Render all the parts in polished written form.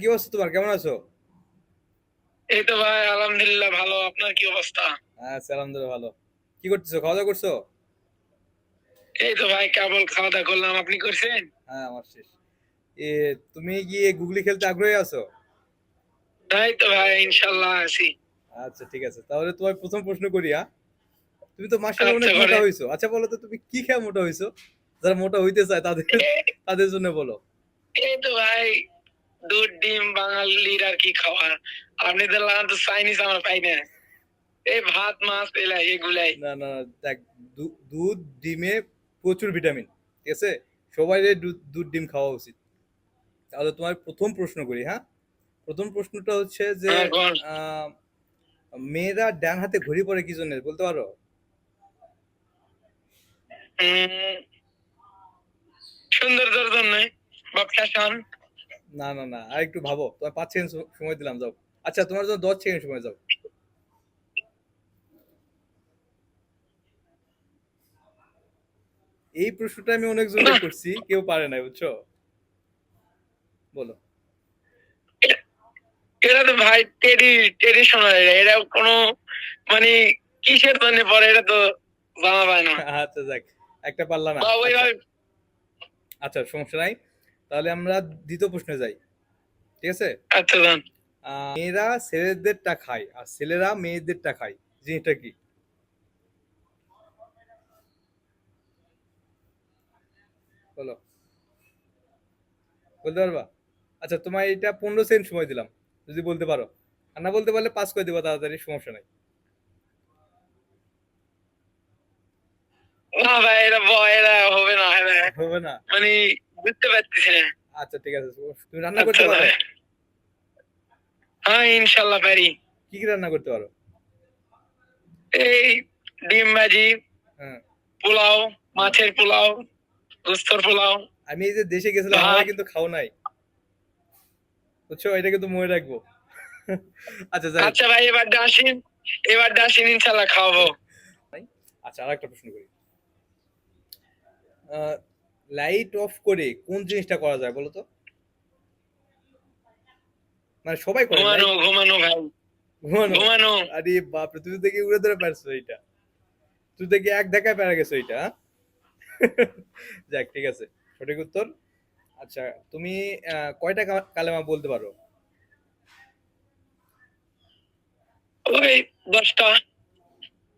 কি অবস্থা তোমার? কেমন আছো? এই তো ভাই আলহামদুলিল্লাহ ভালো। আপনার কি অবস্থা? আচ্ছা, আলহামদুলিল্লাহ ভালো। কি করতেছো? খাওয়া দাওয়া করছো? এই তো ভাই কেবল খাওয়া দাওয়া করলাম। আপনি করছেন? হ্যাঁ, আমার শেষ। এ তুমি গিয়ে গুগলি খেলতে আগ্রহী আছো? তাই তো ভাই ইনশাল্লাহ আছি। আচ্ছা, ঠিক আছে, তাহলে তোমার প্রথম প্রশ্ন করি। হ্যাঁ, তুমি তো মাশাআল্লাহ আচ্ছা অনেক মোটা করেন। হইছো। আচ্ছা বলো তো, তুমি কি খেয়ে মোটা হইছো? যারা মোটা হইতে চায় তাদের এ- তাদের জন্য বলো। এই তো ভাই দুধ ডিম বাঙালির আর কি খাওয়ার। আপনাদের লাগান তো চাইনিজ আমরা পাই না। এই ভাত মাছ এলাই এগুলাই। না না না, দেখ, দুধ ডিমে প্রচুর ভিটামিন, ঠিক আছে? সবাই দুধ দুধ ডিম খাওয়া উচিত। তাহলে তোমার প্রথম প্রশ্ন করি। হ্যাঁ, প্রথম প্রশ্নটা হচ্ছে যে হ্যাঁ কোন আহ, মেয়েরা ডান হাতে ঘড়ি পরে কি জন্য, বলতে পারো? সৌন্দর্যের জন্য বা ফ্যাশন। না না না, আর একটু ভাবো, তোমার 5 সেকেন্ড সময় দিলাম, যাও। আচ্ছা, তোমার জন্য 10 সেকেন্ড সময়, যাও। এই প্রশ্নটা আমি অনেক জনকে না করছি, কেউ পারে নাই, বুঝছো? বলো। এটা তো ভাই ট্রেডিশনাল। এটা কোনো মানে কিসের জন্য পরে এটা তো জানা যায় না। আচ্ছা, যাক, একটা পারলা না। বা আচ্ছা ওইভাবে। আচ্ছা, সমস্যা নাই। তাহলে আমরা দ্বিতীয় প্রশ্নে যাই, ঠিক আছে? আচ্ছা যান। মেয়েরা ছেলেদেরটা খায় আর ছেলেরা মেয়েদেরটা খায়, জিনিসটা কি? বলো, বলতে পারবা? আচ্ছা, তোমার এটা 15 সেকেন্ড সময় দিলাম, যদি বলতে পারো। আর না বলতে পারলে পাস করে দিবা তাড়াতাড়ি, সমস্যা নাই। না ভাই এটা হবে না এটা। হবে না? মানে বুঝতে পারতেছি না। আচ্ছা, ঠিক আছে। তুমি রান্না আচ্ছা করতে পারো? ভাই। হ্যাঁ ইনশাল্লাহ পারি। কি কি রান্না করতে পারো? এই ডিম ভাজি, হ্যাঁ। পোলাও, হুম। মাছের পোলাও, গোস্তর পোলাও, আমি এই যে দেশে গেছিলাম, আমাকে ভাত। কিন্তু খাও নাই, বুঝছো? এটা কিন্তু মনে রাখবো। আচ্ছা, যাই হোক। আচ্ছা ভাই এবার আসেন ইনশাল্লাহ খাওয়াবো। নাই? আচ্ছা, আর একটা প্রশ্ন করি। লাইট অফ করে কোন জিনিসটা করা যায়, বলো তো? মানে সবাই করে ঘুমানো লাইট। ঘুমানো ভাই। ঘুমানো? ঘুমানো। আরে বাপরে, তুমি দেখি উড়ে ধরে পারছো এইটা। তুই দেখি এক ধাক্কায় পেরে গেছো এইটা, হ্যাঁ? যাক, ঠিক আছে, সঠিক উত্তর। আচ্ছা, তুমি কয়টা কালেমা বলতে পারো? ওই 10টা,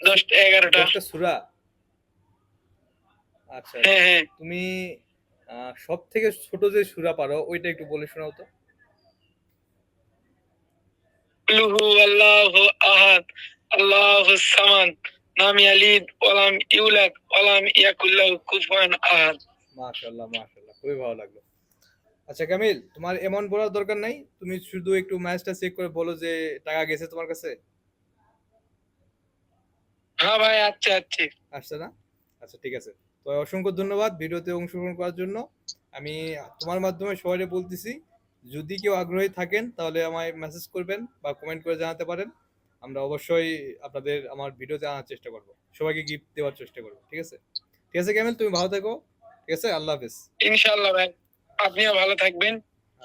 10টা 11টা। 10টা সূরা? আচ্ছা, হ্যাঁ হ্যাঁ। তুমি সব থেকে ছোট যে সূরা পারো ওইটা একটু বলে শোনাও তো। লুহু আল্লাহু আহাদ আল্লাহুস সামাদ লাম ইয়ালিদ ওয়া লাম ইউলাদ ওয়া লাম ইয়াকুল লাহু কুফুয়ান আহাদ। মাশাআল্লাহ, মাশাআল্লাহ, খুবই ভালো লাগলো। আচ্ছা কামিল, তোমার এমন বলার দরকার নাই, তুমি শুধু একটু ম্যাচটা চেক করে বলো যে টাকা গেছে তোমার কাছে। হ্যাঁ ভাই আচ্ছা আচ্ছা। আসছে না? আচ্ছা, ঠিক আছে। তো অসংখ্য ধন্যবাদ ভিডিওতে অংশগ্রহণ করার জন্য। আমি তোমার মাধ্যমে সবাই বলতেছি, যদি কেউ আগ্রহী থাকেন তাহলে আমায় মেসেজ করবেন বা কমেন্ট করে জানাতে পারেন। আমরা অবশ্যই আপনাদের আমার ভিডিওতে আনার চেষ্টা করব, সবাইকে গিফট দেওয়ার চেষ্টা করব, ঠিক আছে? ঠিক আছে কামিল, তুমি ভালো থেকো। ঠিক আছে, আল্লাহ হাফেজ। ইনশাআল্লাহ ভাই। আপনিও ভালো থাকবেন।